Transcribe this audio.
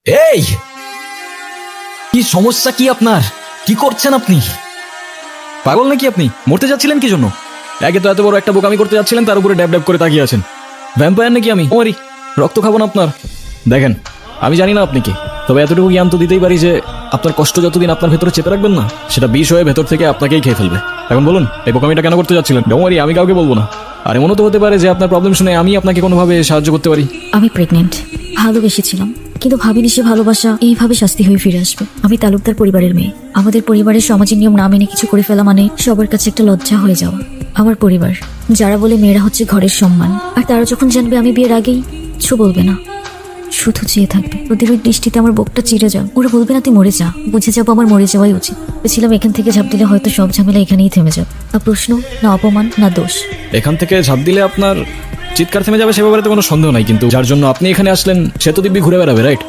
এই, কি সমস্যা কি আপনার? কি করছেন আপনি? পাগল নাকি আপনি? মরতে যাচ্ছিলেন কি জন্য? একে তো এত বড় একটা বোকামি করতে যাচ্ছিলেন, তার উপরে ড্যাব ড্যাব করে তাকিয়ে আছেন। ভ্যাম্পায়ার নাকি আমি? ওমারি, রক্ত খাবো না আপনার। দেখেন, আমি জানি না আপনি কি, তবে এতটুকু জ্ঞান তো দিতেই পারি যে আপনার কষ্ট যতদিন আপনার ভেতরে চেপে রাখবেন না, সেটা বিষ হয়ে ভেতর থেকে আপনাকেই খেয়ে ফেলবে। এখন বলুন, এই বোকামিটা কেন করতে যাচ্ছিলেন? ওমারি, আমি কাউকে বলবো না। আর এমনও তো হতে পারে যে আপনার প্রবলেম শুনে আমি আপনাকে কোনোভাবে সাহায্য করতে পারি। আমি প্রেগনেন্ট। ভালোবেসেছিলাম, কিন্তু ভাবিনি সে ভালোবাসা এইভাবে শাস্তি হয়ে ফিরে আসবে। আমি তালুকদার পরিবারের মেয়ে। আমাদের পরিবারের সমাজের নিয়ম না মেনে কিছু করে ফেলা মানে সবার কাছে একটা লজ্জা হয়ে যাওয়া। আমার পরিবার, যারা বলে মেয়েরা হচ্ছে ঘরের সম্মান, আর তারা যখন জানবে আমি বিয়ের আগেই, কিছু বলবে না, শুধু চেয়ে থাকবে। ওদের ওই দৃষ্টিতে আমার বুকটা চিরে যাও। ওরা বলবে না তুই মরে যা, বুঝে যাবো আমার মরে যাওয়াই উচিত। ভেবেছিলাম এখান থেকে ঝাঁপ দিলে হয়তো সব ঝামেলা এখানেই থেমে যাবে। না প্রশ্ন, না অপমান, না দোষ। এখান থেকে ঝাঁপ দিলে আপনার চিৎকার থেমে যাবে সে ব্যাপারে তো কোনো সন্দেহ নাই, কিন্তু যার জন্য আপনি এখানে আসলেন সে তো দিব্যি ঘুরে বেড়াবে, রাইট?